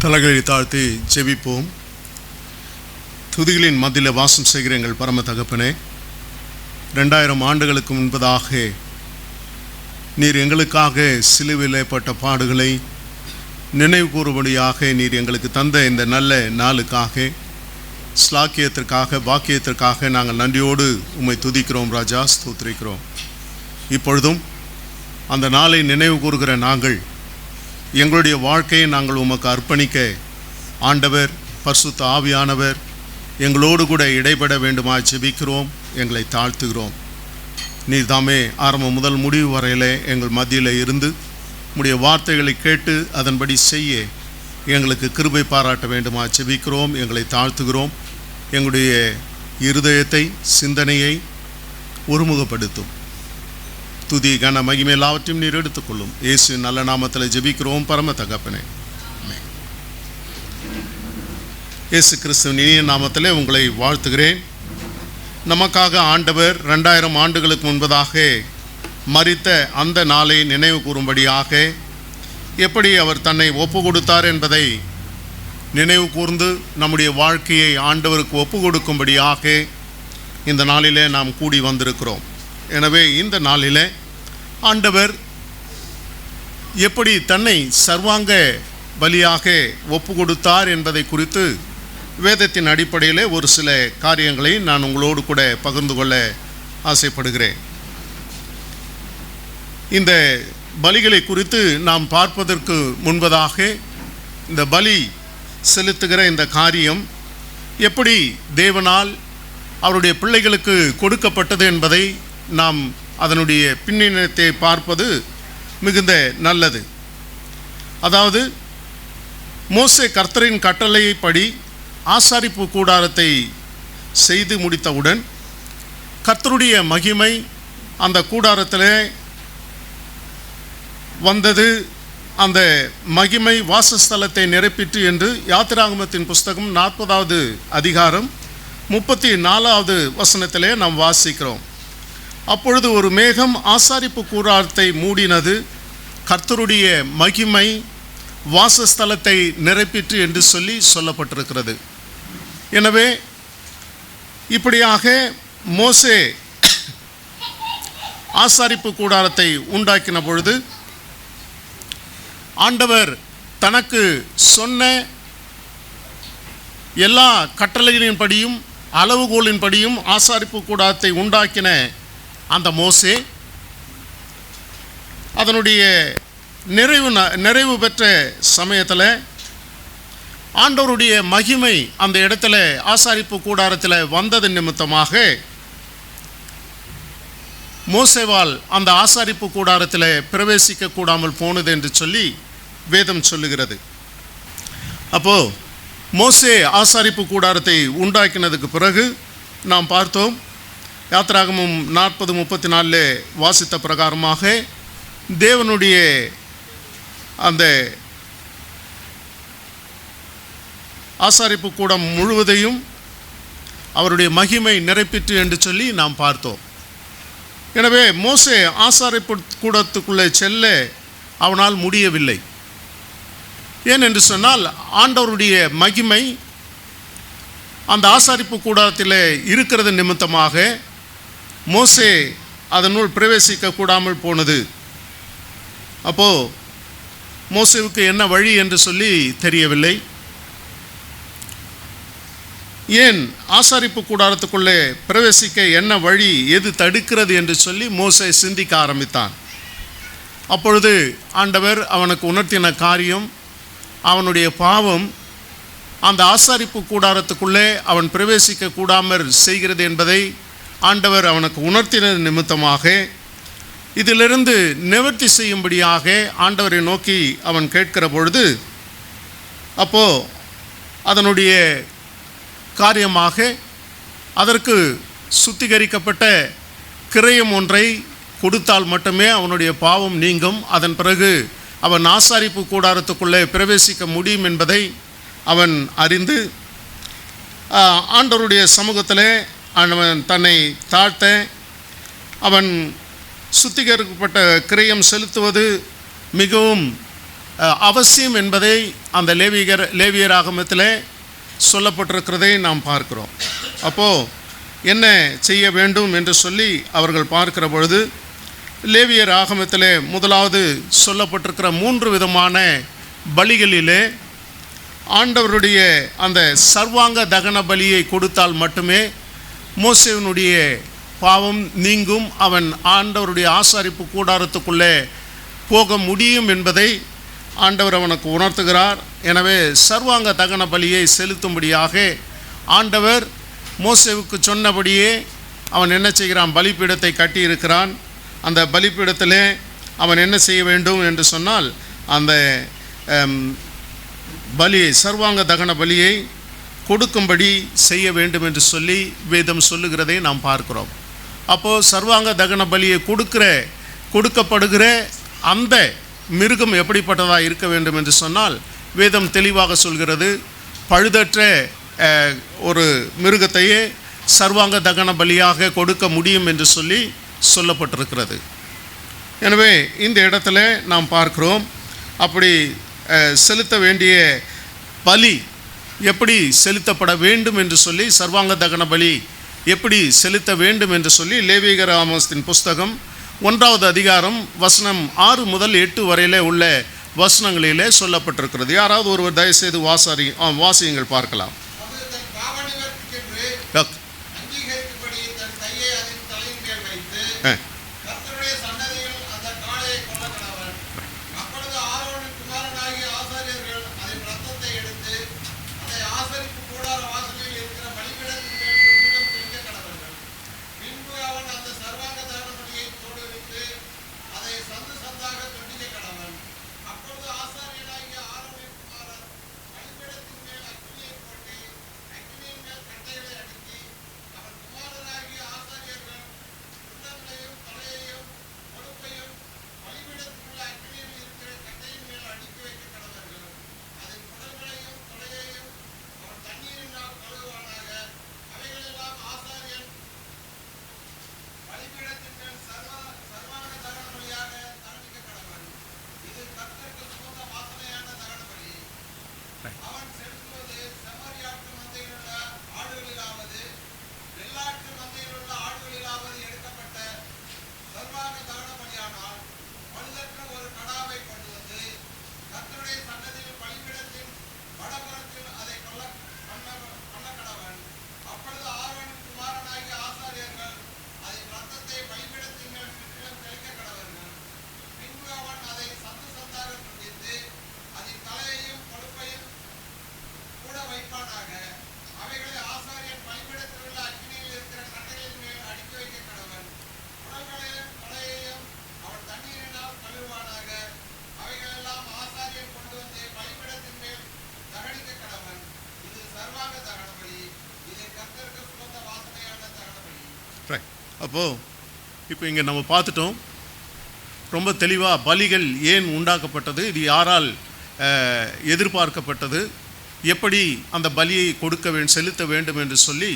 தலைகளை தாழ்த்தி ஜெபிப்போம். துதிகளின் மத்தியில் வாசம் செய்கிற எங்கள் பரம தகப்பனே, 2000 ஆண்டுகளுக்கு முன்பதாக நீர் எங்களுக்காக சிலுவையில் பட்ட பாடுகளை நினைவு கூறும்படியாக நீர் எங்களுக்கு தந்த இந்த நல்ல நாளுக்காக, ஸ்லாக்கியத்திற்காக, பாக்கியத்திற்காக நாங்கள் நன்றியோடு உம்மை துதிக்கிறோம் ராஜா, ஸ்தோத்திரிக்கிறோம். இப்பொழுதும் அந்த நாளை நினைவு கூறுகிற நாங்கள் எங்களுடைய வாழ்க்கையை நாங்கள் உமக்கு அர்ப்பணிக்க ஆண்டவர் பரிசுத்த ஆவியானவர் எங்களோடு கூட இடைபட வேண்டுமாய் ஜெபிக்கிறோம், எங்களை தாழ்த்துகிறோம். நீர் தாமே ஆரம்பம் முதல் முடிவு வரையில் எங்கள் மத்தியில் இருந்து உம்முடைய வார்த்தைகளை கேட்டு அதன்படி செய்ய எங்களுக்கு கிருபை பாராட்ட வேண்டுமாய் ஜெபிக்கிறோம், எங்களை தாழ்த்துகிறோம். எங்களுடைய இருதயத்தை, சிந்தனையை ஒருமுகப்படுத்தும். துதி கன மகிமை எல்லாவற்றையும் நீர் எடுத்துக்கொள்ளும். இயேசு நல்ல நாமத்தில் ஜெபிக்கிறோம் பரம தகப்பனே. இயேசு கிறிஸ்துவின் இனிய நாமத்தில் உங்களை வாழ்த்துகிறேன். நமக்காக ஆண்டவர் 2000 ஆண்டுகளுக்கு முன்பதாக மரித்த அந்த நாளை நினைவு கூறும்படியாக எப்படி அவர் தன்னை ஒப்பு கொடுத்தார் என்பதை நினைவு கூர்ந்து நம்முடைய வாழ்க்கையை ஆண்டவருக்கு ஒப்பு கொடுக்கும்படியாக இந்த நாளிலே நாம் கூடி வந்திருக்கிறோம். எனவே இந்த நாளில் ஆண்டவர் எப்படி தன்னை சர்வாங்க பலியாக ஒப்பு கொடுத்தார் என்பதை குறித்து வேதத்தின் அடிப்படையில் ஒரு சில காரியங்களை நான் உங்களோடு கூட பகிர்ந்து கொள்ள ஆசைப்படுகிறேன். இந்த பலிகளை குறித்து நாம் பார்ப்பதற்கு முன்பதாக இந்த பலி செலுத்துகிற இந்த காரியம் எப்படி தேவனால் அவருடைய பிள்ளைகளுக்கு கொடுக்கப்பட்டது என்பதை நாம் அதனுடைய பின்னணியத்தை பார்ப்பது மிகுந்த நல்லது. அதாவது மோசே கர்த்தரின் கட்டளைப்படி ஆசாரிப்பு கூடாரத்தை செய்து முடித்தவுடன் கர்த்தருடைய மகிமை அந்த கூடாரத்தில் வந்தது. அந்த மகிமை வாசஸ்தலத்தை நிரப்பிற்று என்று யாத்திராகமத்தின் புஸ்தகம் 40வது அதிகாரம் 34வது வசனத்திலே நாம் வாசிக்கிறோம். அப்பொழுது ஒரு மேகம் ஆசாரிப்பு கூடாரத்தை மூடினது, கர்த்தருடைய மகிமை வாசஸ்தலத்தை நிரப்பிற்று என்று சொல்லப்பட்டிருக்கிறது. எனவே இப்படியாக மோசே ஆசாரிப்பு கூடாரத்தை உண்டாக்கின பொழுது ஆண்டவர் தனக்கு சொன்ன எல்லா கட்டளைகளின்படியும் அளவுகோலின்படியும் ஆசாரிப்பு கூடாரத்தை உண்டாக்கின அந்த மோசே அதனுடைய நிறைவு பெற்ற சமயத்தில் ஆண்டவருடைய மகிமை அந்த இடத்துல ஆசாரிப்பு கூடாரத்தில் வந்தது நிமித்தமாக மோசேவால் அந்த ஆசாரிப்பு கூடாரத்தில் பிரவேசிக்க கூடாமல் போனது என்று சொல்லி வேதம் சொல்லுகிறது. அப்போது மோசே ஆசாரிப்பு கூடாரத்தை உண்டாக்கினதுக்கு பிறகு நாம் பார்த்தோம், யாத்திராகமம் 40:34 வாசித்த பிரகாரமாக தேவனுடைய அந்த ஆசாரிப்பு கூடம் முழுவதையும் அவருடைய மகிமை நிரப்பிற்று என்று சொல்லி நாம் பார்த்தோம். எனவே மோசே ஆசாரிப்பு கூடத்துக்குள்ளே செல்ல அவனால் முடியவில்லை. ஏனென்று சொன்னால் ஆண்டவருடைய மகிமை அந்த ஆசாரிப்பு கூடாரத்தில் இருக்கிறது நிமித்தமாக மோசே அதனுள் பிரவேசிக்க கூடாமல் போனது. அப்போது மோசேவுக்கு என்ன வழி என்று சொல்லி தெரியவில்லை. ஏன் ஆசாரிப்பு கூடாரத்துக்குள்ளே பிரவேசிக்க என்ன வழி, எது தடுக்கிறது என்று சொல்லி மோசே சிந்திக்க ஆரம்பித்தான். அப்பொழுது ஆண்டவர் அவனுக்கு உணர்த்தின காரியம், அவனுடைய பாவம் அந்த ஆசாரிப்பு கூடாரத்துக்குள்ளே அவன் பிரவேசிக்க கூடாமல் செய்கிறது என்பதை ஆண்டவர் அவனுக்கு உணர்த்தின நிமித்தமாக இதிலிருந்து நிவர்த்தி செய்யும்படியாக ஆண்டவரை நோக்கி அவன் கேட்கிற பொழுது, அப்போது அதனுடைய காரியமாக அதற்கு சுத்திகரிக்கப்பட்ட கிரயம் ஒன்றை கொடுத்தால் மட்டுமே அவனுடைய பாவம் நீங்கும். அதன் பிறகு அவன் ஆசாரிப்பு கூடாரத்துக்குள்ளே பிரவேசிக்க முடியும் என்பதை அவன் அறிந்து ஆண்டவருடைய சமூகத்தில் அவன் தன்னை தாழ்த்த, அவன் சுத்திகரிக்கப்பட்ட கிரயம் செலுத்துவது மிகவும் அவசியம் என்பதை அந்த லேவியர் ஆகமத்தில் சொல்லப்பட்டிருக்கிறதை நாம் பார்க்கிறோம். அப்போது என்ன செய்ய வேண்டும் என்று சொல்லி அவர்கள் பார்க்கிற பொழுது லேவியர் ஆகமத்தில் முதலாவது சொல்லப்பட்டிருக்கிற 3 விதமான பலிகளிலே ஆண்டவருடைய அந்த சர்வாங்க தகன பலியை கொடுத்தால் மட்டுமே மோசேவினுடைய பாவம் நீங்கும், அவன் ஆண்டவருடைய ஆசாரிப்பு கூடாரத்துக்குள்ளே போக முடியும் என்பதை ஆண்டவர் அவனுக்கு உணர்த்துகிறார். எனவே சர்வாங்க தகன பலியை செலுத்தும்படியாக ஆண்டவர் மோசேவுக்கு சொன்னபடியே அவன் என்ன செய்கிறான், பலிபீடத்தை கட்டியிருக்கிறான். அந்த பலிபீடத்தில் அவன் என்ன செய்ய வேண்டும் என்று சொன்னால் அந்த பலியை சர்வாங்க தகன பலியை கொடுக்கும்படி செய்ய வேண்டும் என்று சொல்லி வேதம் சொல்லுகிறதை நாம் பார்க்கிறோம். அப்போது சர்வாங்க தகன பலியை கொடுக்கப்படுகிற அந்த மிருகம் எப்படிப்பட்டதாக இருக்க வேண்டும் என்று சொன்னால் வேதம் தெளிவாக சொல்கிறது, பழுதற்ற ஒரு மிருகத்தையே சர்வாங்க தகன பலியாக கொடுக்க முடியும் என்று சொல்லப்பட்டிருக்கிறது. எனவே இந்த இடத்துல நாம் பார்க்கிறோம், அப்படி செலுத்த வேண்டிய பலி எப்படி செலுத்தப்பட வேண்டும் என்று சொல்லி, சர்வாங்க தகன பலி எப்படி செலுத்த வேண்டும் என்று சொல்லி லேவியர் ஆமோஸின் புஸ்தகம் 1வது அதிகாரம் வசனம் 6 முதல் 8 வரையிலே உள்ள வசனங்களிலே சொல்லப்பட்டிருக்கிறது. யாராவது ஒருவர் தயவுசெய்து வாசியுங்கள் பார்க்கலாம். அப்போது இப்போ இங்கே நம்ம பார்த்துட்டோம் ரொம்ப தெளிவாக பலிகள் ஏன் உண்டாக்கப்பட்டது, இது யாரால் எதிர்பார்க்கப்பட்டது, எப்படி அந்த பலியை செலுத்த வேண்டும் என்று சொல்லி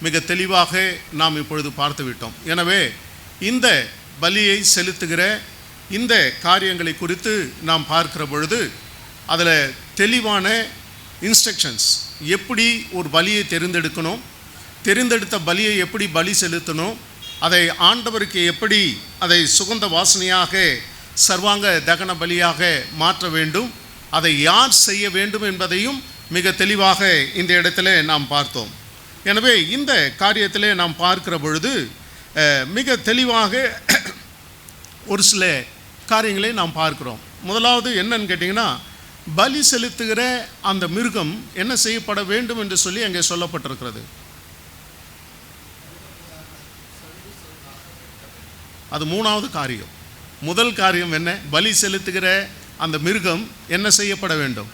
மிக தெளிவாக நாம் இப்பொழுது பார்த்து விட்டோம். எனவே இந்த பலியை செலுத்துகிற இந்த காரியங்களை குறித்து நாம் பார்க்கிற பொழுது அதில் தெளிவான இன்ஸ்ட்ரக்ஷன்ஸ், எப்படி ஒரு பலியை தெரிந்தெடுத்த பலியை எப்படி பலி செலுத்தணும், அதை ஆண்டவருக்கு எப்படி அதை சுகந்த வாசனையாக சர்வாங்க தகன பலியாக மாற்ற வேண்டும், அதை யார் செய்ய வேண்டும் என்பதையும் மிக தெளிவாக இந்த இடத்துல நாம் பார்த்தோம். எனவே இந்த காரியத்திலே நாம் பார்க்கிற பொழுது மிக தெளிவாக ஒரு சில காரியங்களை நாம் பார்க்கிறோம். முதலாவது என்னன்னு கேட்டிங்கன்னா, பலி செலுத்துகிற அந்த மிருகம் என்ன செய்யப்பட வேண்டும் என்று சொல்லி அங்கே சொல்லப்பட்டிருக்கிறது. அது 3வது காரியம். முதல் காரியம் என்ன, பலி செலுத்துகிற அந்த மிருகம் என்ன செய்யப்பட வேண்டும்,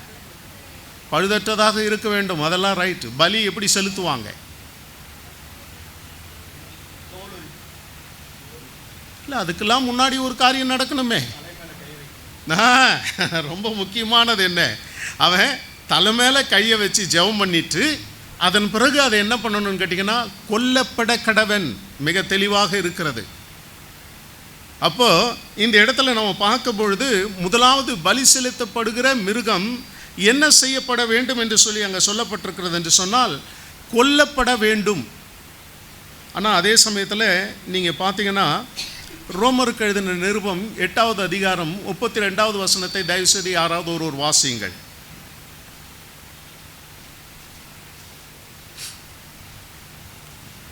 பழுதற்றதாக இருக்க வேண்டும். அதெல்லாம் ரைட்டு. பலி எப்படி செலுத்துவாங்க, இல்லை அதுக்கெல்லாம் முன்னாடி ஒரு காரியம் நடக்கணுமே. ரொம்ப முக்கியமானது என்ன, அவன் தலை மேலே கையை வச்சு ஜெபம் பண்ணிட்டு அதன் பிறகு அதை என்ன பண்ணணும்னு கேட்டிங்கன்னா, கொல்லப்பட கடவன். மிக தெளிவாக இருக்கிறது. அப்போ இந்த இடத்துல நம்ம பார்க்கும் பொழுது முதலாவது பலி செலுத்தப்படுகிற மிருகம் என்ன செய்யப்பட வேண்டும் என்று சொல்லி அங்கே சொல்லப்பட்டிருக்கிறது என்று சொன்னால் கொல்லப்பட வேண்டும். ஆனால் அதே சமயத்தில் நீங்கள் பார்த்தீங்கன்னா ரோமருக்கு எழுதின நிருபம் 8வது அதிகாரம் 32வது வசனத்தை தயவுசெய்து யாராவது ஒரு வாசியுங்கள்.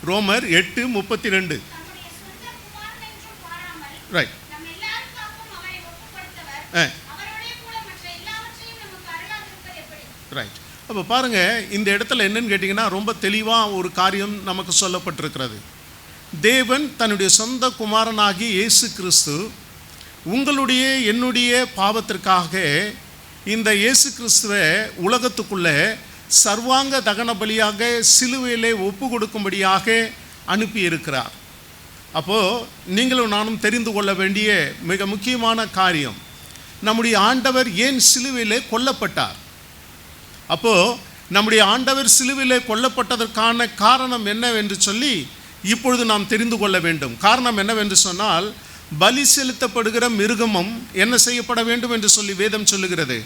ரோமர் 8:32. ரைட். ரைட். அப்போ பாருங்கள், இந்த இடத்துல என்னன்னு கேட்டிங்கன்னா ரொம்ப தெளிவாக ஒரு காரியம் நமக்கு சொல்லப்பட்டிருக்கிறது. தேவன் தன்னுடைய சொந்த குமாரனாகி இயேசு கிறிஸ்து உங்களுடைய என்னுடைய பாவத்திற்காக இந்த இயேசு கிறிஸ்துவை உலகத்துக்குள்ளே சர்வாங்க தகன பலியாக சிலுவையிலே ஒப்பு கொடுக்கும்படியாக அனுப்பியிருக்கிறார். அப்போது நீங்களும் நானும் தெரிந்து கொள்ள வேண்டிய மிக முக்கியமான காரியம், நம்முடைய ஆண்டவர் ஏன் சிலுவையிலே கொல்லப்பட்டார்? அப்போது நம்முடைய ஆண்டவர் சிலுவையிலே கொல்லப்பட்டதற்கான காரணம் என்னவென்று சொல்லி இப்பொழுது நாம் தெரிந்து கொள்ள வேண்டும். காரணம் என்னவென்று சொன்னால், பலி செலுத்தப்படுகிற மிருகமும் என்ன செய்யப்பட வேண்டும் என்று சொல்லி வேதம் சொல்லுகிறது,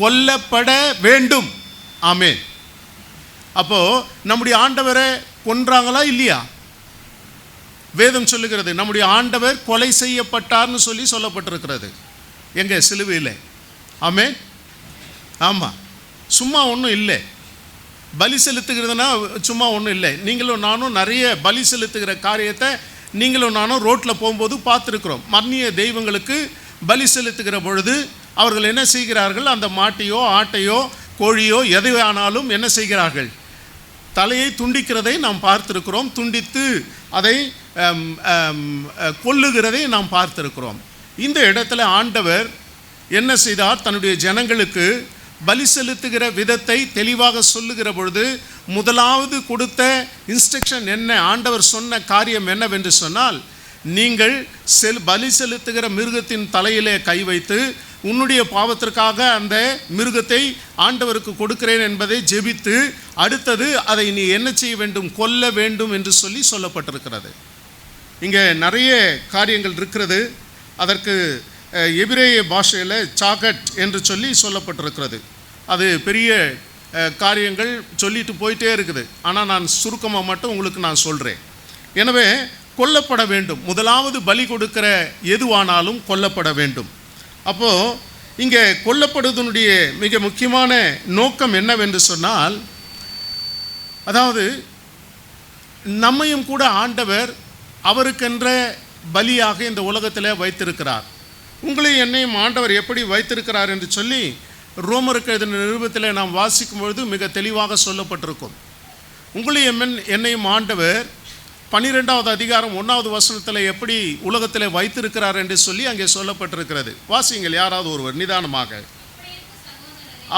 கொல்லப்பட வேண்டும். ஆமென். அப்போது நம்முடைய ஆண்டவரை கொன்றாங்களா இல்லையா? வேதம் சொல்லுகிறது நம்முடைய ஆண்டவர் கொலை செய்யப்பட்டார்னு சொல்லி சொல்லப்பட்டிருக்கிறது. எங்க? சிலுவையில். ஆமென். ஆமாம், சும்மா ஒன்றும் இல்லை. பலி செலுத்துகிறதுனா சும்மா ஒன்றும் இல்லை. நீங்களும் நானும் நிறைய பலி செலுத்துகிற காரியத்தை நீங்களும் நானும் ரோட்டில் போகும்போது பார்த்துருக்குறோம். மன்னிய தெய்வங்களுக்கு பலி செலுத்துகிற பொழுது அவர்கள் என்ன செய்கிறார்கள்? அந்த மாட்டையோ ஆட்டையோ கோழியோ எது ஆனாலும் என்ன செய்கிறார்கள்? தலையை துண்டிக்கிறதை நாம் பார்த்திருக்கிறோம். துண்டித்து அதை கொல்லுகிறதை நாம் பார்த்திருக்கிறோம். இந்த இடத்துல ஆண்டவர் என்ன செய்தார்? தன்னுடைய ஜனங்களுக்கு பலி செலுத்துகிற விதத்தை தெளிவாக சொல்லுகிற பொழுது முதலாவது கொடுத்த இன்ஸ்ட்ரக்ஷன் என்ன? ஆண்டவர் சொன்ன காரியம் என்னவென்று சொன்னால், நீங்கள் பலி செலுத்துகிற மிருகத்தின் தலையிலே கை வைத்து உன்னுடைய பாவத்திற்காக அந்த மிருகத்தை ஆண்டவருக்கு கொடுக்கிறேன் என்பதை ஜெபித்து அடுத்தது அதை நீ என்ன செய்ய வேண்டும்? கொல்ல வேண்டும் என்று சொல்லி சொல்லப்பட்டிருக்கிறது. இங்கே நிறைய காரியங்கள் இருக்கிறது. அதற்கு எபிரேய பாஷையில் சாகட் என்று சொல்லி சொல்லப்பட்டிருக்கிறது. அது பெரிய காரியங்கள் சொல்லிட்டு போயிட்டே இருக்குது. ஆனால் நான் சுருக்கமாக மட்டும் உங்களுக்கு நான் சொல்கிறேன். எனவே கொல்லப்பட வேண்டும். முதலாவது பலி கொடுக்கிற எதுவானாலும் கொல்லப்பட வேண்டும். அப்போது இங்கே கொல்லப்படுவதனுடைய மிக முக்கியமான நோக்கம் என்னவென்று சொன்னால், அதாவது நம்மையும் கூட ஆண்டவர் அவருக்கென்ற பலியாக இந்த உலகத்தில் வைத்திருக்கிறார். உங்களையும் என்னையும் ஆண்டவர் எப்படி வைத்திருக்கிறார் என்று சொல்லி ரோமருக்கு எழுதின நிருபத்தில் நாம் வாசிக்கும் பொழுது மிக தெளிவாக சொல்லப்பட்டிருக்கும். உங்களையும் என்னையும் ஆண்டவர் 12வது அதிகாரம் 1வது வசனத்தில் எப்படி உலகத்தில் வைத்திருக்கிறார் என்று சொல்லி அங்கே சொல்லப்பட்டிருக்கிறது. வாசிங்கள் யாராவது ஒருவர் நிதானமாக.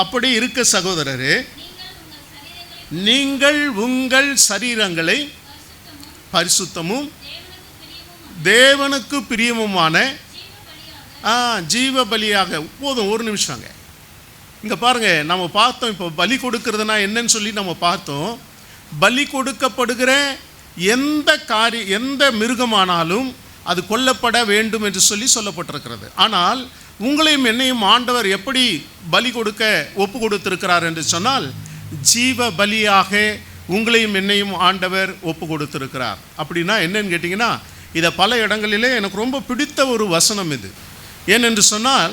அப்படி இருக்க சகோதரரே, நீங்கள் உங்கள் சரீரங்களை பரிசுத்தமும் தேவனுக்கு பிரியமுமான ஜீவ பலியாக. போதும், ஒரு நிமிஷங்க. இங்கே பாருங்கள், நம்ம பார்த்தோம் இப்போ பலி கொடுக்கறதுனா என்னன்னு சொல்லி நம்ம பார்த்தோம். பலி கொடுக்கப்படுகிற எந்த மிருகமானாலும் அது கொல்லப்பட வேண்டும் என்று சொல்லி சொல்லப்பட்டிருக்கிறது. ஆனால் உங்களையும் என்னையும் ஆண்டவர் எப்படி பலி கொடுக்க ஒப்பு கொடுத்திருக்கிறார் என்று சொன்னால், ஜீவ பலியாக உங்களையும் என்னையும் ஆண்டவர் ஒப்பு கொடுத்திருக்கிறார். அப்படின்னா என்னன்னு கேட்டிங்கன்னா, இதை பல இடங்களிலே எனக்கு ரொம்ப பிடித்த ஒரு வசனம் இது. ஏனென்று சொன்னால்,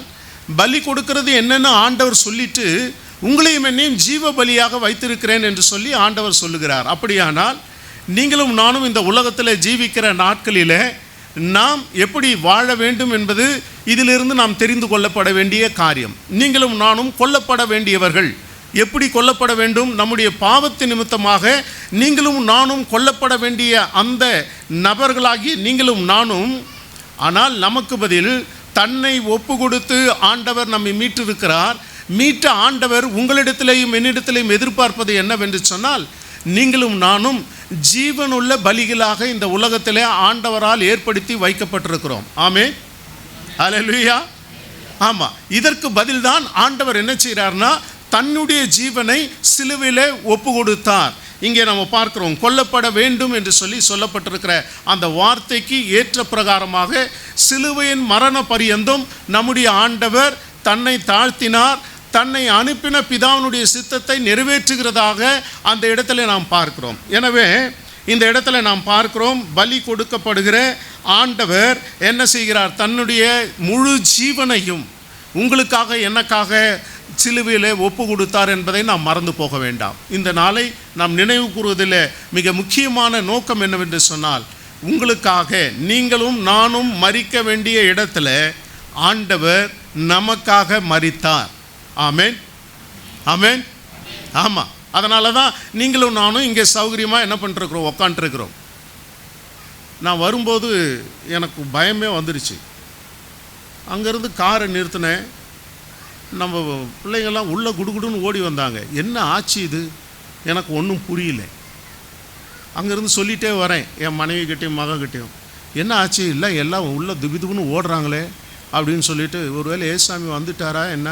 பலி கொடுக்கிறது என்னென்னு ஆண்டவர் சொல்லிட்டு உங்களையும் என்னையும் ஜீவ பலியாக வைத்திருக்கிறேன் என்று சொல்லி ஆண்டவர் சொல்லுகிறார். அப்படியானால் நீங்களும் நானும் இந்த உலகத்தில் ஜீவிக்கிற நாட்களில் நாம் எப்படி வாழ வேண்டும் என்பது இதிலிருந்து நாம் தெரிந்து கொள்ளப்பட வேண்டிய காரியம். நீங்களும் நானும் கொல்லப்பட வேண்டியவர்கள். எப்படி கொல்லப்பட வேண்டும்? நம்முடைய பாவத்தின் நிமித்தமாக நீங்களும் நானும் கொல்லப்பட வேண்டிய அந்த நபர்களாகி நீங்களும் நானும். ஆனால் நமக்கு பதில் தன்னை ஒப்பு கொடுத்து ஆண்டவர் நம்மை மீட்டிருக்கிறார். மீட்ட ஆண்டவர் உங்களிடத்திலேயும் என்னிடத்திலேயும் எதிர்பார்ப்பது என்னவென்று சொன்னால், நீங்களும் நானும் ஜீவனுள்ள பலிகளாக இந்த உலகத்திலே ஆண்டவரால் ஏற்படுத்தி வைக்கப்பட்டிருக்கிறோம். ஆமென், அல்லேலூயா. ஆமாம், இதற்கு பதில்தான் ஆண்டவர் என்ன செய்கிறார்னா, தன்னுடைய ஜீவனை சிலுவையிலே ஒப்பு கொடுத்தார். இங்கே நம்ம பார்க்கிறோம், கொல்லப்பட வேண்டும் என்று சொல்லி சொல்லப்பட்டிருக்கிற அந்த வார்த்தைக்கு ஏற்ற பிரகாரமாக சிலுவையின் மரண பரியந்தம் நம்முடைய ஆண்டவர் தன்னை தாழ்த்தினார். தன்னை அனுப்பின பிதாவினுடைய சித்தத்தை நிறைவேற்றுகிறதாக அந்த இடத்துல நாம் பார்க்கிறோம். எனவே இந்த இடத்துல நாம் பார்க்கிறோம், பலி கொடுக்கப்படுகிற ஆண்டவர் என்ன செய்கிறார்? தன்னுடைய முழு ஜீவனையும் உங்களுக்காக எனக்காக சிலுவையில் ஒப்பு கொடுத்தார் என்பதை நாம் மறந்து போக வேண்டாம். இந்த நாளை நாம் நினைவு கூறுவதில் மிக முக்கியமான நோக்கம் என்னவென்று சொன்னால், உங்களுக்காக நீங்களும் நானும் மரிக்க வேண்டிய இடத்துல ஆண்டவர் நமக்காக மரித்தார். ஆமென், ஆமென். ஆமாம், அதனால தான் நீங்களும் நானும் இங்கே சௌகரியமாக என்ன பண்ணிருக்கிறோம், உக்காண்ட்ருக்கிறோம். நான் வரும்போது எனக்கு பயமே வந்துடுச்சு. அங்கேருந்து காரை நிறுத்தினேன். நம்ம பிள்ளைங்கள்லாம் உள்ளே குடுகுடுன்னு ஓடி வந்தாங்க. என்ன ஆச்சு இது, எனக்கு ஒன்றும் புரியல. அங்கேருந்து சொல்லிகிட்டே வரேன் என் மனைவிக்கிட்டையும் மகக்கிட்டையும், என்ன ஆச்சு, இல்லை எல்லாம் உள்ளே துபிதுன்னு ஓடுறாங்களே அப்படின்னு சொல்லிட்டு, ஒருவேளை ஏசாமி வந்துட்டாரா என்ன,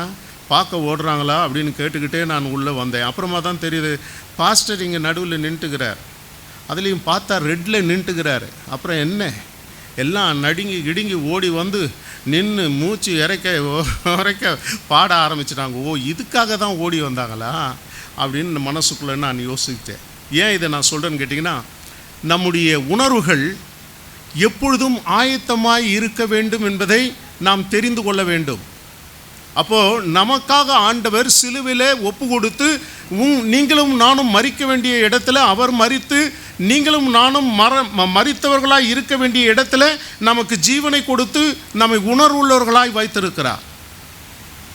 பார்க்க ஓடுறாங்களா அப்படின்னு கேட்டுக்கிட்டே நான் உள்ளே வந்தேன். அப்புறமா தான் தெரியுது, பாஸ்டர் இங்கே நடுவில் நின்றுக்கிறார். அதுலேயும் பார்த்தா ரெட்டில் நின்றுக்கிறாரு. அப்புறம் என்ன, எல்லாம் நடுங்கி கிடுங்கி ஓடி வந்து நின்று மூச்சு இறைக்க பாட ஆரம்பிச்சிட்டாங்க. ஓ, இதுக்காக தான் ஓடி வந்தாங்களா அப்படின்னு மனசுக்குள்ளே நான் யோசித்தேன். ஏன் இதை நான் சொல்கிறேன்னு கேட்டிங்கன்னா, நம்முடைய உணர்வுகள் எப்பொழுதும் ஆயத்தமாய் இருக்க வேண்டும் என்பதை நாம் தெரிந்து கொள்ள வேண்டும். அப்போது நமக்காக ஆண்டவர் சிலுவிலே ஒப்பு கொடுத்து நீங்களும் நானும் மரிக்க வேண்டிய இடத்துல அவர் மரித்து, நீங்களும் நானும் மரித்தவர்களாய் இருக்க வேண்டிய இடத்துல நமக்கு ஜீவனை கொடுத்து நம்மை உணர்வுள்ளவர்களாய் வைத்திருக்கிறார்.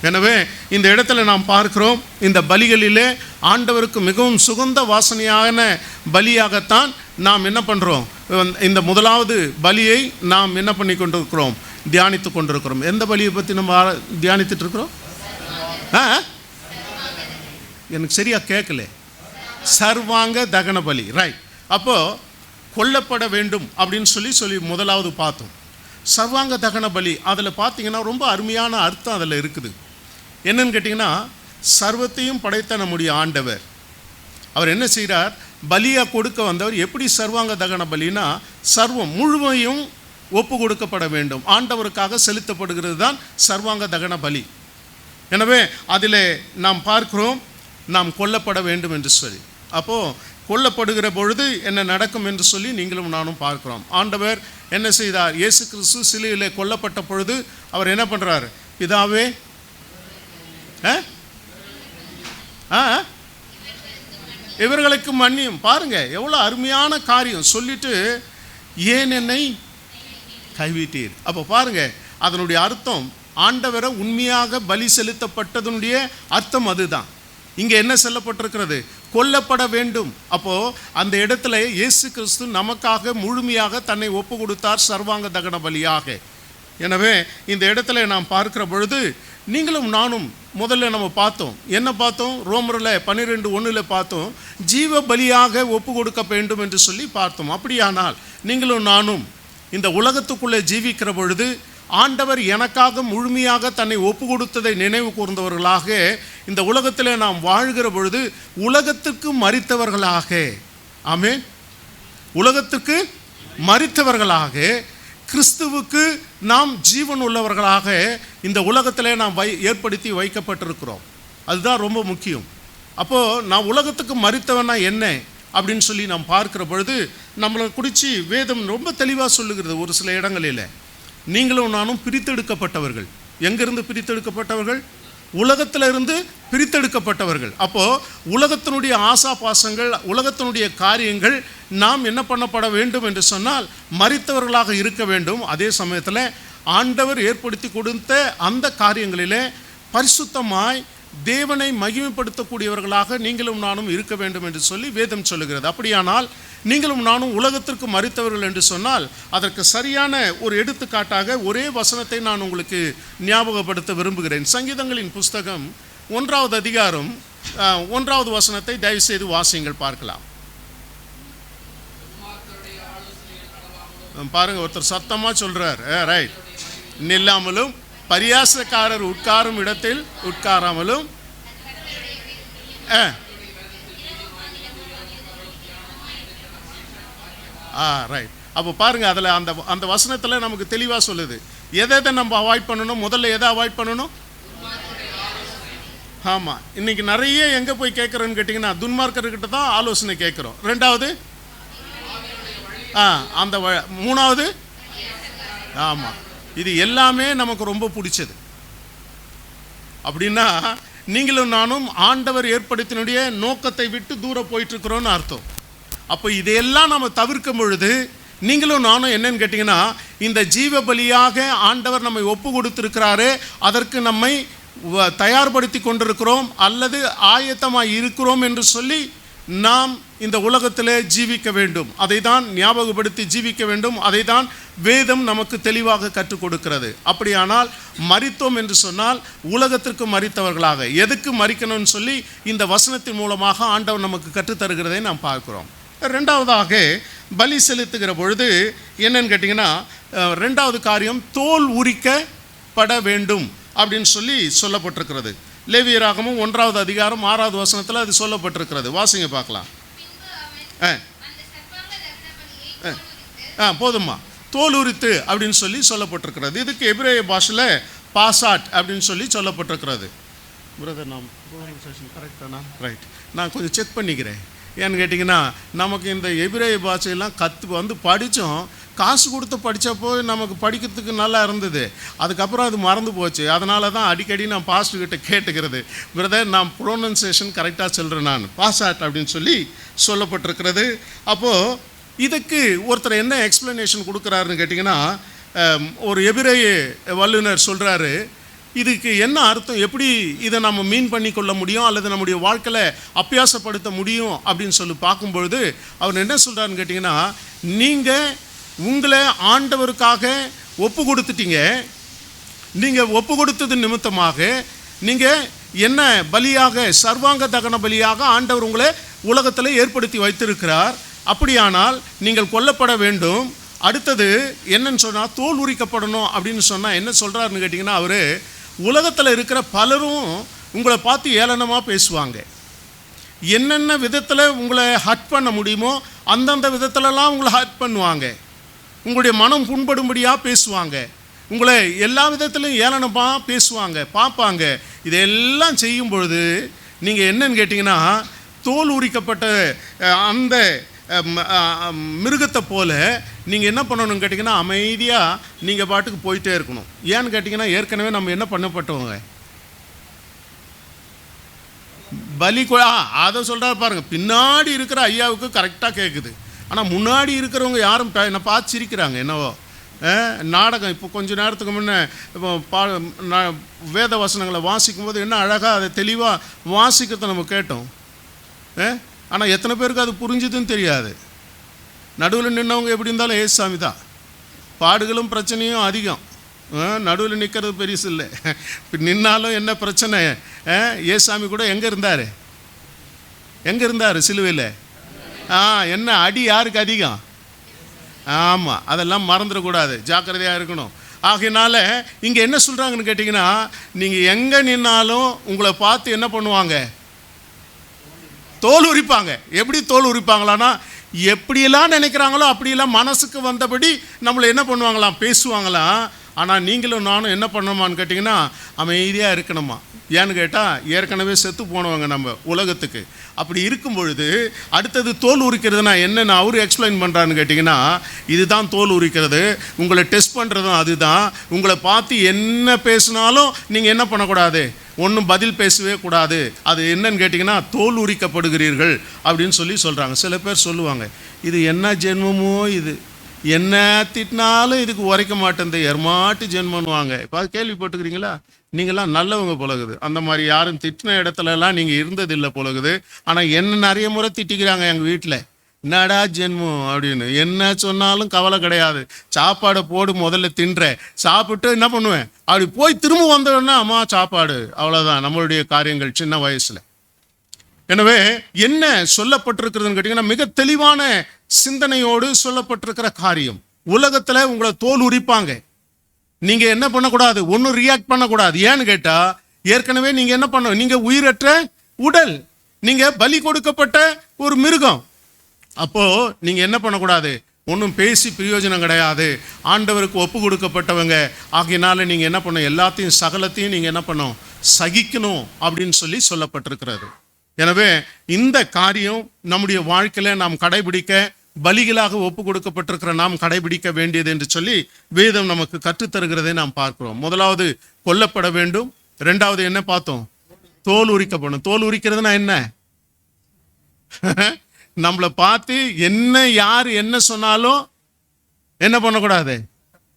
எனவே இந்த இடத்துல நாம் பார்க்கிறோம், இந்த பலிகளிலே ஆண்டவருக்கு மிகவும் சுகந்த வாசனையான பலியாகத்தான் நாம் என்ன பண்ணுறோம், இந்த முதலாவது பலியை நாம் என்ன பண்ணி கொண்டிருக்கிறோம், தியானித்து கொண்டிருக்கிறோம். எந்த பலியை பற்றி நம்ம தியானித்துட்டு இருக்கிறோம்? எனக்கு சரியாக கேட்கல. சர்வாங்க தகன பலி, ரைட். அப்போது கொல்லப்பட வேண்டும் அப்படின்னு சொல்லி முதலாவது பார்த்தோம். சர்வாங்க தகன பலி, அதில் பார்த்தீங்கன்னா ரொம்ப அருமையான அர்த்தம் அதில் இருக்குது. என்னன்னு கேட்டிங்கன்னா, சர்வத்தையும் படைத்த நம்முடைய ஆண்டவர் அவர் என்ன செய்கிறார், பலியாக கொடுக்க வந்தவர். எப்படி சர்வாங்க தகன பலினா, சர்வம் முழுமையும் ஒப்பு கொடுக்கப்பட வேண்டும், ஆண்டவருக்காக செலுத்தப்படுகிறது தான் சர்வாங்க தகன பலி. எனவே அதில் நாம் பார்க்கிறோம், நாம் கொல்லப்பட வேண்டும் என்று சொல்லி. அப்போது கொல்லப்படுகிற பொழுது என்ன நடக்கும் என்று சொல்லி நீங்களும் நானும் பார்க்கிறோம். ஆண்டவர் என்ன செய்தார், இயேசு கிறிஸ்து சிலுவையிலே கொல்லப்பட்ட பொழுது அவர் என்ன பண்ணுறார், பிதாவே இவர்களுக்கு மன்னியும். பாருங்க எவ்வளோ அருமையான காரியம் சொல்லிட்டு, ஏன் என்னை கைவிட்டீர். அப்போ பாருங்க அதனுடைய அர்த்தம், ஆண்டவரை உண்மையாக பலி செலுத்தப்பட்டதனுடைய அர்த்தம் அதுதான். இங்கே என்ன சொல்லப்பட்டிருக்கிறது, கொல்லப்பட வேண்டும். அப்போது அந்த இடத்துல இயேசு கிறிஸ்து நமக்காக முழுமையாக தன்னை ஒப்பு கொடுத்தார் சர்வாங்க தகன பலியாக. எனவே இந்த இடத்துல நாம் பார்க்கிற பொழுது நீங்களும் நானும் முதல்ல நம்ம பார்த்தோம், என்ன பார்த்தோம், ரோமரில் 12:1 பார்த்தோம், ஜீவ பலியாக ஒப்பு கொடுக்க வேண்டும் என்று சொல்லி பார்த்தோம். அப்படியானால் நீங்களும் நானும் இந்த உலகத்துக்குள்ளே ஜீவிக்கிற பொழுது ஆண்டவர் எனக்காக முழுமையாக தன்னை ஒப்பு கொடுத்ததை நினைவு கூர்ந்தவர்களாக இந்த உலகத்தில் நாம் வாழ்கிற பொழுது உலகத்துக்கு மரித்தவர்களாக, ஆமென், உலகத்துக்கு மரித்தவர்களாக கிறிஸ்துவுக்கு நாம் ஜீவன் உள்ளவர்களாக இந்த உலகத்தில் நாம் ஏற்படுத்தி வைக்கப்பட்டிருக்கிறோம். அதுதான் ரொம்ப முக்கியம். அப்போது நான் உலகத்துக்கு மரித்தவனா என்ன அப்படின்னு சொல்லி நாம் பார்க்கிற பொழுது நம்மளை குறித்து வேதம் ரொம்ப தெளிவாக சொல்லுகிறது. ஒரு சில இடங்களில் நீங்களும் நானும் பிரித்தெடுக்கப்பட்டவர்கள். எங்கிருந்து பிரித்தெடுக்கப்பட்டவர்கள்? உலகத்திலிருந்து பிரித்தெடுக்கப்பட்டவர்கள். அப்போது உலகத்தினுடைய ஆசா பாசங்கள், உலகத்தினுடைய காரியங்கள் நாம் என்ன பண்ணப்பட வேண்டும் என்று சொன்னால் மரித்தவர்களாக இருக்க வேண்டும். அதே சமயத்தில் ஆண்டவர் ஏற்படுத்தி கொடுத்த அந்த காரியங்களிலே பரிசுத்தமாய் தேவனை மகிமைப்படுத்தக்கூடியவர்களாக நீங்களும் நானும் இருக்க வேண்டும் என்று சொல்லி வேதம் சொல்லுகிறது. அப்படியானால் நீங்களும் நானும் உலகத்திற்கு மரித்தவர்கள் என்று சொன்னால் அதற்கு சரியான ஒரு எடுத்துக்காட்டாக ஒரே வசனத்தை நான் உங்களுக்கு ஞாபகப்படுத்த விரும்புகிறேன். சங்கீதங்களின் புஸ்தகம் 1வது அதிகாரம் 1வது வசனத்தை தயவு செய்து வாசியுங்கள், பார்க்கலாம். பாருங்க, ஒருத்தர் சத்தமாக சொல்றார், ரைட், நில்லாமலும் பரியாசக்காரர் உட்காரும் இடத்தில் உட்காராமலும் ரைட். அப்போ பாருங்க, அதில் அந்த அந்த வசனத்தில் நமக்கு தெளிவாக சொல்லுது எதை நம்ம அவாய்ட் பண்ணணும். முதல்ல எதை அவாய்ட் பண்ணணும்? ஆமாம். இன்னைக்கு நிறைய எங்கே போய் கேட்குறோன்னு கேட்டிங்கன்னா துன்மார்க்கர்கிட்ட தான் ஆலோசனை கேட்குறோம். ரெண்டாவது அந்த மூணாவது ஆமாம். இது எல்லாமே நமக்கு ரொம்ப பிடிச்சது. அப்படின்னா நீங்களும் நானும் ஆண்டவர் ஏற்படுத்தினுடைய நோக்கத்தை விட்டு தூரம் போயிட்டு இருக்கிறோன்னு அர்த்தம். அப்போ இதையெல்லாம் நம்ம தவிர்க்கும் பொழுது நீங்களும் நானும் என்னன்னு கேட்டிங்கன்னா இந்த ஜீவ பலியாக ஆண்டவர் நம்மை ஒப்பு கொடுத்திருக்கிறாரு, அதற்கு நம்மை தயார்படுத்தி கொண்டிருக்கிறோம் அல்லது ஆயத்தமாக இருக்கிறோம் என்று சொல்லி நாம் இந்த உலகத்தில் ஜீவிக்க வேண்டும். அதை தான் ஞாபகப்படுத்தி ஜீவிக்க வேண்டும். அதை தான் வேதம் நமக்கு தெளிவாக கற்றுக் கொடுக்கிறது. அப்படியானால் மரித்தோம் என்று சொன்னால் உலகத்திற்கு மரித்தவர்களாக எதுக்கு மரிக்கணும்னு சொல்லி இந்த வசனத்தின் மூலமாக ஆண்டவர் நமக்கு கற்றுத்தருகிறதை நாம் பார்க்கிறோம். ரெண்டாவதாக பலி செலுத்துகிற பொழுது என்னன்னு கேட்டிங்கன்னா ரெண்டாவது காரியம் தோல் உரிக்கப்பட வேண்டும் அப்படின்னு சொல்லி சொல்லப்பட்டிருக்கிறது. லேவியராகமும் 1வது அதிகாரம் 6வது வசனத்தில் அது சொல்லப்பட்டிருக்கிறது. வாசிங்க பார்க்கலாம். போதுமா? தோல் உரித்து அப்படின்னு சொல்லி சொல்லப்பட்டிருக்கிறது. இதுக்கு எபிரேய பாஷையில் பாசாட் அப்படின்னு சொல்லி சொல்லப்பட்டிருக்கிறது. பிரதர் நான் கரெக்டானா? ரைட். நான் கொஞ்சம் செக் பண்ணிக்கிறேன். ஏன்னு கேட்டிங்கன்னா நமக்கு இந்த எபிரேய பாஷையெல்லாம் படித்தோம். காசு கொடுத்து படித்தப்போ நமக்கு படிக்கிறதுக்கு நல்லா இருந்தது. அதுக்கப்புறம் அது மறந்து போச்சு. அதனால தான் அடிக்கடி நான் பாஸ்டர்கிட்ட கேட்டுக்கிறது, பிரதர் நான் ப்ரொனன்சியேஷன் கரெக்டாக சொல்கிறேன். நான் பாசாட் அப்படின்னு சொல்லி சொல்லப்பட்டிருக்கிறது. அப்போது இதுக்கு ஒருத்தர் என்ன எக்ஸ்ப்ளனேஷன் கொடுக்குறாருன்னு கேட்டிங்கன்னா ஒரு எபிரேய வல்லுனர் சொல்கிறாரு, இதுக்கு என்ன அர்த்தம், எப்படி இதை நம்ம மீன் பண்ணி கொள்ள முடியும் அல்லது நம்முடைய வாழ்க்கையில் அபியாசப்படுத்த முடியும் அப்படின்னு சொல்லி பார்க்கும்பொழுது அவர் என்ன சொல்கிறாருன்னு கேட்டிங்கன்னா நீங்கள் உங்களை ஆண்டவருக்காக ஒப்பு கொடுத்துட்டீங்க. நீங்கள் ஒப்பு கொடுத்தது நிமித்தமாக நீங்கள் என்ன பலியாக சர்வாங்க தகன பலியாக ஆண்டவர் உங்களை உலகத்தில் ஏற்படுத்தி வைத்திருக்கிறார். அப்படியானால் நீங்கள் கொல்லப்பட வேண்டும். அடுத்தது என்னன்னு சொன்னால் தோல் உரிக்கப்படணும் அப்படின்னு சொன்னால் என்ன சொல்கிறாருன்னு கேட்டிங்கன்னா அவர் உலகத்தில் இருக்கிற பலரும் உங்களை பார்த்து ஏளனமாக பேசுவாங்க. என்னென்ன விதத்தில் உங்களை ஹர்ட் பண்ண முடியுமோ அந்தந்த விதத்துலலாம் உங்களை ஹர்ட் பண்ணுவாங்க. உங்களுடைய மனம் புண்படும்படியாக பேசுவாங்க. உங்களை எல்லா விதத்திலும் ஏளனமாக பேசுவாங்க, பார்ப்பாங்க. இதெல்லாம் செய்யும் பொழுது நீங்கள் என்னன்னு கேட்டிங்கன்னா தோல் உரிக்கப்பட்ட அந்த மிருகத்தை போல் நீங்கள் என்ன பண்ணணும்னு கேட்டிங்கன்னா அமைதியாக நீங்கள் பாட்டுக்கு போயிட்டே இருக்கணும். ஏன்னு கேட்டிங்கன்னா ஏற்கனவே நம்ம என்ன பண்ணப்பட்டவங்க பலி அதை சொல்கிறா பாருங்கள். பின்னாடி இருக்கிற ஐயாவுக்கு கரெக்டாக கேட்குது, ஆனால் முன்னாடி இருக்கிறவங்க யாரும் என்னை பார்த்து சிரிக்கிறாங்க. என்னவோ நாடகம் இப்போ கொஞ்சம் நேரத்துக்கு முன்னே இப்போ வேத வசனங்களை வாசிக்கும் போது என்ன அழகாக அதை தெளிவாக வாசிக்கிறத நம்ம கேட்டோம். ஆனால் எத்தனை பேருக்கு அது புரிஞ்சுதுன்னு தெரியாது. நடுவில் நின்றவங்க எப்படி இருந்தாலும் ஏசாமி தான். பாடுகளும் பிரச்சனையும் அதிகம். நடுவில் நிற்கிறது பெருசு இல்லை. நின்னாலும் என்ன பிரச்சனை? ஏசாமி கூட எங்கே இருந்தார் சிலுவையில்? என்ன அடி யாருக்கு அதிகம்? ஆமாம், அதெல்லாம் மறந்துடக்கூடாது, ஜாக்கிரதையாக இருக்கணும். ஆகையினால இங்கே என்ன சொல்கிறாங்கன்னு கேட்டிங்கன்னா நீங்கள் எங்கே நின்னாலும் உங்களை பார்த்து என்ன பண்ணுவாங்க? தோல் உரிப்பாங்க. எப்படி தோல் உரிப்பாங்களான்னா எப்படியெல்லாம் நினைக்கிறாங்களோ அப்படியெல்லாம் மனசுக்கு வந்தபடி நம்மளை என்ன பண்ணுவாங்களாம்? பேசுவாங்களாம். ஆனால் நீங்களும் நானும் என்ன பண்ணணுமான்னு கேட்டிங்கன்னா அமைதியாக இருக்கணுமா. ஏன்னு கேட்டால் ஏற்கனவே செத்து போனவங்க நம்ம உலகத்துக்கு. அப்படி இருக்கும் பொழுது அடுத்தது தோல் உரிக்கிறதுனா என்னென்னு அவர் எக்ஸ்பிளைன் பண்ணுறான்னு கேட்டிங்கன்னா இதுதான் தோல் உரிக்கிறது. உங்களை டெஸ்ட் பண்ணுறதும் அதுதான். உங்களை பார்த்து என்ன பேசினாலும் நீங்கள் என்ன பண்ணக்கூடாது? ஒன்றும் பதில் பேசவே கூடாது. அது என்னன்னு கேட்டிங்கன்னா தோல் உரிக்கப்படுகிறீர்கள் அப்படின்னு சொல்கிறாங்க. சில பேர் சொல்லுவாங்க, இது என்ன ஜென்மமோ, இது என்ன திட்டினாலும் இதுக்கு உரைக்க மாட்டேன், எர்மாட்டு ஜென்மன்னுவாங்க. இப்போ அது கேள்விப்பட்டுக்கிறீங்களா? நீங்களாம் நல்லவங்க போலகுது. அந்த மாதிரி யாரும் திட்டின இடத்துலலாம் நீங்கள் இருந்ததில்லை போலகுது. ஆனால் என்ன நிறைய முறை திட்டிக்கிறாங்க எங்கள் வீட்டில். என்னடா ஜென்மம் அப்படின்னு. என்ன சொன்னாலும் கவலை கிடையாது, சாப்பாடை போடு, முதல்ல தின்ற, சாப்பிட்டு என்ன பண்ணுவேன், அப்படி போய் திரும்ப வந்தோடனே அம்மா சாப்பாடு, அவ்வளோதான் நம்மளுடைய காரியங்கள் சின்ன வயசில். எனவே என்ன சொல்லப்பட்டிருக்கிறதுன்னு கேட்டிங்கன்னா மிக தெளிவான சிந்தனையோடு சொல்லப்பட்டிருக்கிற காரியம். உலகத்தில் உங்களை தோல் உரிப்பாங்க. நீங்கள் என்ன பண்ணக்கூடாது? ஒன்றும் ரியாக்ட் பண்ணக்கூடாது. ஏன்னு கேட்டால் ஏற்கனவே நீங்கள் என்ன பண்ண, நீங்கள் உயிரற்ற உடல், நீங்கள் பலி கொடுக்கப்பட்ட ஒரு மிருகம். அப்போது நீங்கள் என்ன பண்ணக்கூடாது? ஒன்றும் பேசி பிரயோஜனம் கிடையாது. ஆண்டவருக்கு ஒப்பு கொடுக்கப்பட்டவங்க ஆகையினால நீங்கள் என்ன பண்ணணும், எல்லாத்தையும் சகலத்தையும் நீங்கள் என்ன பண்ணணும், சகிக்கணும் அப்படின்னு சொல்லப்பட்டிருக்கிறது. எனவே இந்த காரியம் நம்முடைய வாழ்க்கையில் நாம் கடைபிடிக்க, பலிகளாக ஒப்பு கொடுக்கப்பட்டிருக்கிற நாம் கடைபிடிக்க வேண்டியது என்று சொல்லி வேதம் நமக்கு கற்றுத்தருகிறதை நாம் பார்க்கிறோம். முதலாவது கொல்லப்பட வேண்டும். ரெண்டாவது என்ன பார்த்தோம், தோல் உரிக்கப்படும். தோல் உரிக்கிறதுனா என்ன? நம்மளை பார்த்து என்ன யார் என்ன சொன்னாலும் என்ன பண்ணக்கூடாது,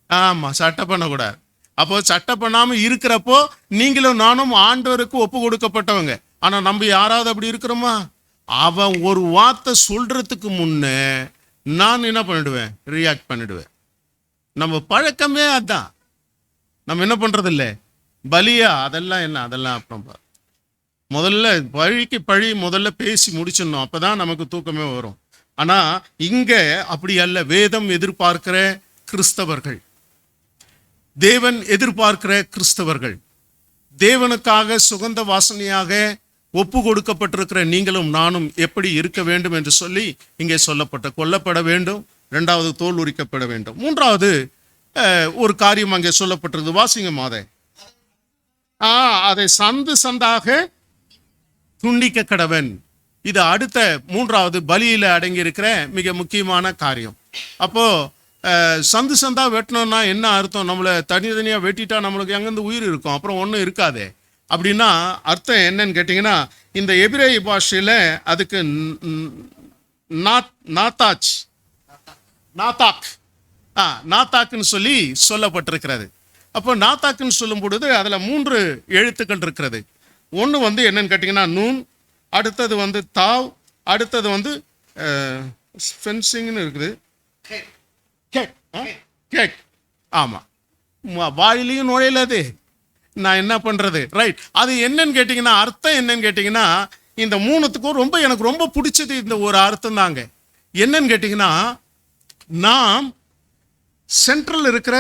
ஆமாம், சட்டை பண்ணக்கூடாது. அப்போ சட்டை பண்ணாமல் இருக்கிறப்போ நீங்களும் நானும் ஆண்டவருக்கு ஒப்பு கொடுக்கப்பட்டவங்க. ஆனால் நம்ம யாராவது அப்படி இருக்கிறோமா? அவன் ஒரு வார்த்தை சொல்றதுக்கு முன்னே நான் என்ன பண்ணிடுவேன், ரியாக்ட் பண்ணிடுவேன். நம்ம பழக்கமே அதான். நம்ம என்ன பண்றது இல்லை, பலியா அதெல்லாம் என்ன, அதெல்லாம் அப்புறம் முதல்ல பழிக்கு பழி முதல்ல பேசி முடிச்சிடணும், அப்பதான் நமக்கு தூக்கமே வரும். ஆனா இங்க அப்படி அல்ல. வேதம் எதிர்பார்க்கிற கிறிஸ்தவர்கள், தேவன் எதிர்பார்க்கிற கிறிஸ்தவர்கள், தேவனுக்காக சுகந்த வாசனையாக ஒப்பு கொடுக்கப்பட்டிருக்கிற நீங்களும் நானும் எப்படி இருக்க வேண்டும் என்று சொல்லி இங்கே சொல்லப்பட்ட கொல்லப்பட வேண்டும். ரெண்டாவது தோல் உரிக்கப்பட வேண்டும். மூன்றாவது ஒரு காரியம் அங்கே சொல்லப்பட்டிருக்கு. வாசிங்க மாதை. அதை சந்து சந்தாக துண்டிக்க கடவன். இது அடுத்த மூன்றாவது பலியில அடங்கி இருக்கிற மிக முக்கியமான காரியம். அப்போ சந்து சந்தா வெட்டணும்னா என்ன அர்த்தம்? நம்மளை தனித்தனியா வெட்டிட்டா நம்மளுக்கு எங்கேருந்து உயிர் இருக்கும், அப்புறம் ஒன்றும் இருக்காது. அப்படின்னா அர்த்தம் என்னன்னு கேட்டிங்கன்னா, இந்த எபிரேய பாஷையில் அதுக்கு நாத்தாக்குன்னு சொல்லி சொல்லப்பட்டிருக்கிறது. அப்போ நாத்தாக்குன்னு சொல்லும் பொழுது அதில் 3 எழுத்துக்கள் இருக்கிறது. ஒன்று என்னன்னு கேட்டிங்கன்னா நூன், அடுத்தது தாவ், அடுத்தது ஃபென்சிங்னு இருக்குது, கேக். ஆமாம், வாயிலையும் நுழையிலது, நான் என்ன பண்ணுறது, ரைட். அது என்னன்னு கேட்டிங்கன்னா, அர்த்தம் என்னன்னு கேட்டிங்கன்னா, இந்த 3த்துக்கும் எனக்கு ரொம்ப பிடிச்சது இந்த ஒரு அர்த்தம் தாங்க. என்னன்னு கேட்டிங்கன்னா, நாம் சென்ட்ரல் இருக்கிற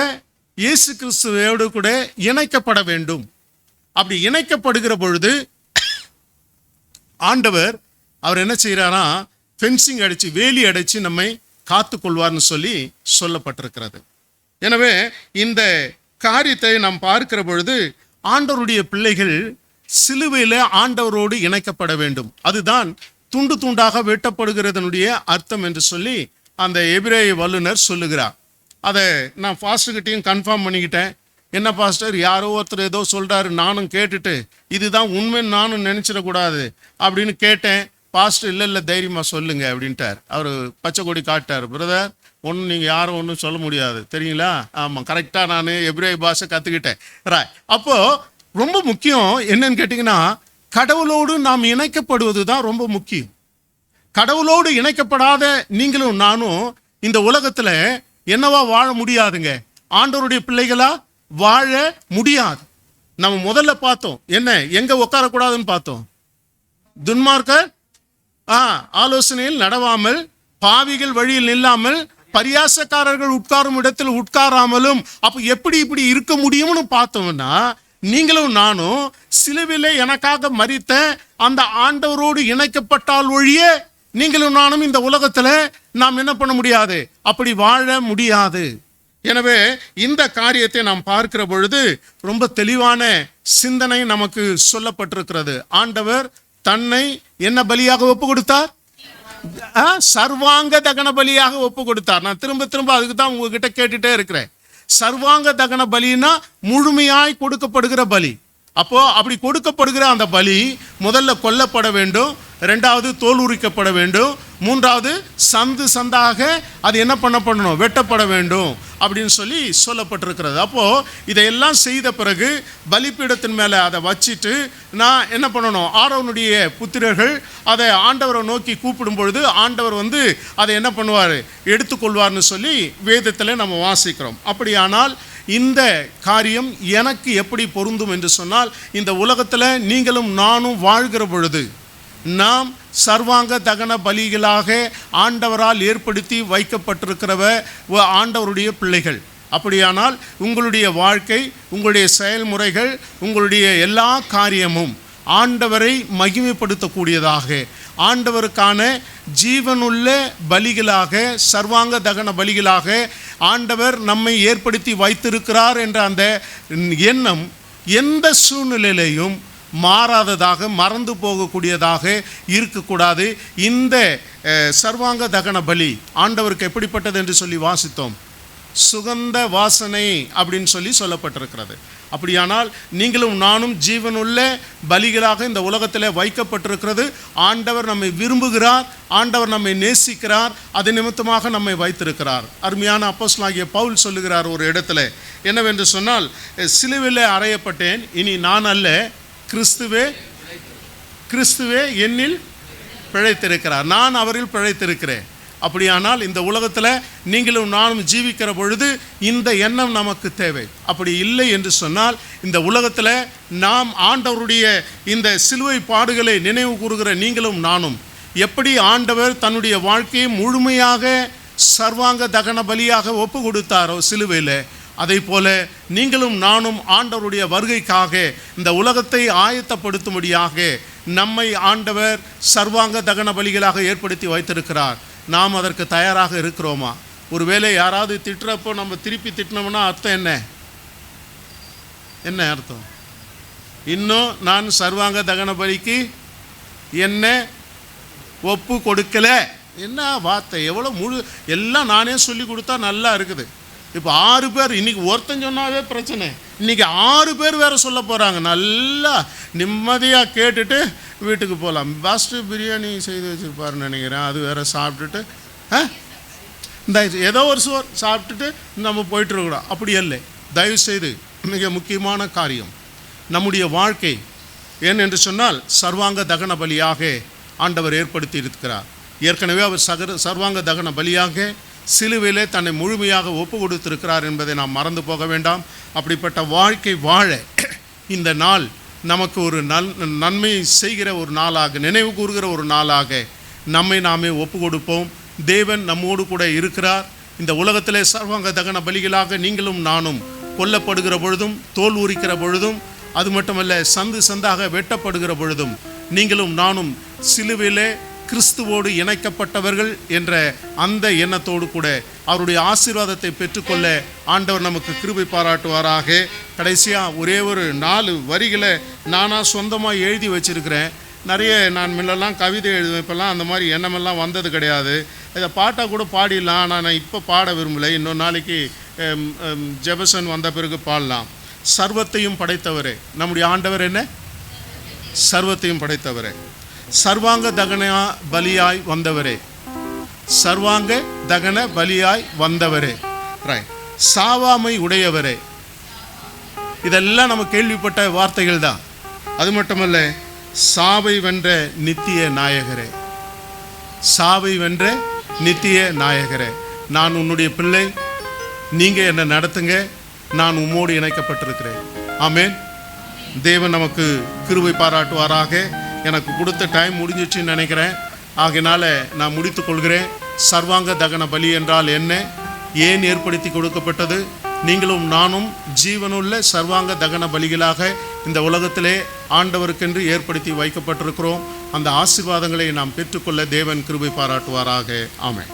இயேசு கிறிஸ்துவோடு கூட இணைக்கப்பட வேண்டும். அப்படி இணைக்கப்படுகிற பொழுது ஆண்டவர் அவர் என்ன செய்கிறாரா, ஃபென்சிங் அடித்து வேலி அடைச்சு நம்மை காத்து கொள்வார்னு சொல்லப்பட்டிருக்கிறது. எனவே இந்த காரியத்தை நாம் பார்க்கிற பொழுது ஆண்டவருடைய பிள்ளைகள் சிலுவையில் ஆண்டவரோடு இணைக்கப்பட வேண்டும். அதுதான் துண்டு துண்டாக வெட்டப்படுகிறதனுடைய அர்த்தம் என்று சொல்லி அந்த எபிரேய வல்லுனர் சொல்லுகிறார். அதை நான் பாஸ்டர்கிட்டையும் கன்ஃபார்ம் பண்ணிக்கிட்டேன். என்ன பாஸ்டர், யாரோ ஒருத்தர் ஏதோ சொல்கிறாரு, நானும் கேட்டுட்டு இதுதான் உண்மைன்னு நானும் நினச்சிடக்கூடாது அப்படின்னு கேட்டேன். பாஸ்டர் இல்லை தைரியமாக சொல்லுங்க அப்படின்ட்டார். அவர் பச்சை கொடி காட்டார். பிரதர், ஒன்றும் நீங்கள் யாரும் ஒன்றும் சொல்ல முடியாது தெரியுங்களா? ஆமாம், கரெக்டாக நான் எபிரேய பாஷை கற்றுக்கிட்டேன். அப்போது ரொம்ப முக்கியம் என்னன்னு கேட்டிங்கன்னா, கடவுளோடு நாம் இணைக்கப்படுவது தான் ரொம்ப முக்கியம். கடவுளோடு இணைக்கப்படாத நீங்களும் நானும் இந்த உலகத்தில் என்னவா வாழ முடியாதுங்க, ஆண்டவருடைய பிள்ளைகளா வாழ முடியாது. நம்ம முதல்ல பார்த்தோம் என்ன, எங்கே உட்காரக்கூடாதுன்னு பார்த்தோம். துன்மார்க்கர் ஆலோசனையில் நடவாமல், பாவிகள் வழியில் நில்லாமல், பரியாசக்காரர்கள் உட்காரும் இடத்தில் உட்காராமலும். அப்போ எப்படி இப்படி இருக்க முடியும்னு பார்த்தோம்னா, நீங்களும் நானும் சிலுவிலே எனக்காக மரித்த அந்த ஆண்டவரோடு இணைக்கப்பட்டால் ஒழிய நீங்களும் நானும் இந்த உலகத்தில் நாம் என்ன பண்ண முடியாது, அப்படி வாழ முடியாது. எனவே இந்த காரியத்தை நாம் பார்க்கிற பொழுது ரொம்ப தெளிவான சிந்தனை நமக்கு சொல்லப்பட்டிருக்கிறது. ஆண்டவர் தன்னை என்ன பலியாக ஒப்பு கொடுத்தார்? சர்வாங்க தகன பலியாக ஒப்பு கொடுத்தார். நான் திரும்ப திரும்ப அதுக்கு தான் உங்ககிட்ட கேட்டுட்டே இருக்கிறேன். சர்வாங்க தகன பலினா முழுமையாய் கொடுக்கப்படுகிற பலி. அப்போ அப்படி கொடுக்கப்படுகிற அந்த பலி முதல்ல கொல்லப்பட வேண்டும், ரெண்டாவது தோல் உரிக்கப்பட வேண்டும், மூன்றாவது சந்து சந்தாக அது என்ன பண்ணணும், வெட்டப்பட வேண்டும் அப்படின்னு சொல்லப்பட்டிருக்கிறது. அப்போது இதையெல்லாம் செய்த பிறகு பலிப்பீடத்தின் மேலே அதை வச்சுட்டு நான் என்ன பண்ணணும், ஆரோனுடைய புத்திரர்கள் அதை ஆண்டவரை நோக்கி கூப்பிடும் பொழுது ஆண்டவர் அதை என்ன பண்ணுவார், எடுத்துக்கொள்வார்னு சொல்லி வேதத்தில் நம்ம வாசிக்கிறோம். அப்படியானால் இந்த காரியம் எனக்கு எப்படி பொருந்தும் என்று சொன்னால், இந்த உலகத்தில் நீங்களும் நானும் வாழ்கிற பொழுது நாம் சர்வாங்க தகன பலிகளாக ஆண்டவரால் ஏற்படுத்தி வைக்கப்பட்டிருக்கிறவ ஆண்டவருடைய பிள்ளைகள். அப்படியானால் உங்களுடைய வாழ்க்கை, உங்களுடைய செயல்முறைகள், உங்களுடைய எல்லா காரியமும் ஆண்டவரை மகிமைப்படுத்தக்கூடியதாக, ஆண்டவருக்கான ஜீவனுள்ள பலிகளாக, சர்வாங்க தகன பலிகளாக ஆண்டவர் நம்மை ஏற்படுத்தி வைத்திருக்கிறார் என்ற அந்த எண்ணம் எந்த சூழ்நிலையிலையும் மாறாததாக, மறந்து போகக்கூடியதாக இருக்கக்கூடாது. இந்த சர்வாங்க தகன பலி ஆண்டவருக்கு எப்படிப்பட்டது என்று சொல்லி வாசித்தோம். சுகந்த வாசனை அப்படின்னு சொல்லி சொல்லப்பட்டிருக்கிறது. அப்படியானால் நீங்களும் நானும் ஜீவனுள்ள பலிகளாக இந்த உலகத்தில் வைக்கப்பட்டிருக்கிறது. ஆண்டவர் நம்மை விரும்புகிறார், ஆண்டவர் நம்மை நேசிக்கிறார், அது நிமித்தமாக நம்மை வைத்திருக்கிறார். அருமையான அப்போஸ்தலனாகிய பவுல் சொல்லுகிறார் ஒரு இடத்துல, என்னவென்று சொன்னால், சிலுவையிலே அறையப்பட்டேன், இனி நான் அல்ல, கிறிஸ்துவே என்னில் பிழைத்திருக்கிறார், நான் அவரில் பிழைத்திருக்கிறேன். அப்படியானால் இந்த உலகத்தில் நீங்களும் நானும் ஜீவிக்கிற பொழுது இந்த எண்ணம் நமக்கு தேவை. அப்படி இல்லை என்று சொன்னால் இந்த உலகத்தில் நாம் ஆண்டவருடைய இந்த சிலுவை பாடுகளை நினைவு கூறுகிற நீங்களும் நானும் எப்படி ஆண்டவர் தன்னுடைய வாழ்க்கையை முழுமையாக சர்வாங்க தகன பலியாக ஒப்பு கொடுத்தாரோ சிலுவையில், அதை போல நீங்களும் நானும் ஆண்டவருடைய வருகைக்காக இந்த உலகத்தை ஆயத்தப்படுத்தும்படியாக நம்மை ஆண்டவர் சர்வாங்க தகன பலிகளாக ஏற்படுத்தி வைத்திருக்கிறார். நாம் அதற்கு தயாராக இருக்கிறோமா? ஒருவேளை யாராவது திட்டுறப்போ நம்ம திருப்பி திட்டினோம்னா அர்த்தம் என்ன அர்த்தம்? இன்னும் நான் சர்வாங்க தகன பலிக்கு என்ன ஒப்பு கொடுக்கல. என்ன வார்த்தை, எவ்வளோ எல்லாம் நானே சொல்லி கொடுத்தா நல்லா இருக்குது. இப்போ 6 பேர், இன்றைக்கி ஒருத்தன் சொன்னாவே பிரச்சனை, இன்றைக்கி 6 பேர் வேறு சொல்ல போகிறாங்க. நல்லா நிம்மதியாக கேட்டுட்டு வீட்டுக்கு போகலாம். ஃபஸ்ட்டு பிரியாணி செய்து வச்சுருப்பாருன்னு நினைக்கிறேன், அது வேறு சாப்பிட்டுட்டு இந்த ஏதோ ஒரு சோறு சாப்பிட்டுட்டு நம்ம போயிட்டுருக்கிறோம். அப்படி இல்லை. தயவுசெய்து மிக முக்கியமான காரியம் நம்முடைய வாழ்க்கை ஏனென்று சொன்னால் சர்வாங்க தகன பலியாக ஆண்டவர் ஏற்படுத்தி இருக்கிறார். ஏற்கனவே அவர் சர்வாங்க தகன பலியாக சிலுவையிலே தன்னை முழுமையாக ஒப்பு கொடுத்திருக்கிறார் என்பதை நாம் மறந்து போக வேண்டாம். அப்படிப்பட்ட வாழ்க்கை வாழ இந்த நாள் நமக்கு ஒரு நன்மை செய்கிற ஒரு நாளாக, நினைவு கூறுகிற ஒரு நாளாக நம்மை நாமே ஒப்பு கொடுப்போம். தேவன் நம்மோடு கூட இருக்கிறார். இந்த உலகத்திலே சர்வாங்க தகன பலிகளாக நீங்களும் நானும் கொல்லப்படுகிற பொழுதும், தோல் உரிக்கிற பொழுதும், அது மட்டுமல்ல சந்து சந்தாக வெட்டப்படுகிற பொழுதும் நீங்களும் நானும் சிலுவையிலே கிறிஸ்துவோடு இணைக்கப்பட்டவர்கள் என்ற அந்த எண்ணத்தோடு கூட அவருடைய ஆசீர்வாதத்தை பெற்றுக்கொள்ள ஆண்டவர் நமக்கு கிருபை பாராட்டுவாராக. கடைசியாக ஒரே ஒரு 4 வரிகளை நானாக சொந்தமாக எழுதி வச்சுருக்கிறேன். நிறைய நான் முன்னெல்லாம் கவிதை எழுதுவேன், இப்போல்லாம் அந்த மாதிரி எண்ணமெல்லாம் வந்தது கிடையாது. இதை பாட்டாக கூட பாடிடலாம், ஆனால் நான் இப்போ பாட விரும்பலை. இன்னொரு நாளைக்கு ஜெபசன் வந்த பிறகு பாடலாம். சர்வத்தையும் படைத்தவரே, நம்முடைய ஆண்டவர் என்ன? சர்வத்தையும் படைத்தவரே, சர்வாங்க தகன பலியாய் வந்தவரே, சர்வாங்க தகன பலியாய் வந்தவரே, ரைட், சாவாமை உடையவரே. இதெல்லாம் நம்ம கேள்விப்பட்ட வார்த்தைகள் தான். அது மட்டுமல்ல, சாவை வென்ற நித்திய நாயகரே, சாவை வென்ற நித்திய நாயகரே, நான் உன்னுடைய பிள்ளை, நீங்கள் என்னை நடத்துங்க, நான் உம்மோடு இணைக்கப்பட்டிருக்கிறேன். ஆமேன். தேவன் நமக்கு கிருபை பாராட்டுவாராக. எனக்கு கொடுத்த டைம் முடிஞ்சிச்சுன்னு நினைக்கிறேன். ஆகையினால நான் முடித்து கொள்கிறேன். சர்வாங்க தகன பலி என்றால் என்ன, ஏன் ஏற்படுத்தி கொடுக்கப்பட்டது? நீங்களும் நானும் ஜீவனுள்ள சர்வாங்க தகன பலிகளாக இந்த உலகத்திலே ஆண்டவருக்கென்று ஏற்படுத்தி வைக்கப்பட்டிருக்கிறோம். அந்த ஆசீர்வாதங்களை நாம் பெற்றுக்கொள்ள தேவன் கிருபை பாராட்டுவாராக. ஆமென்.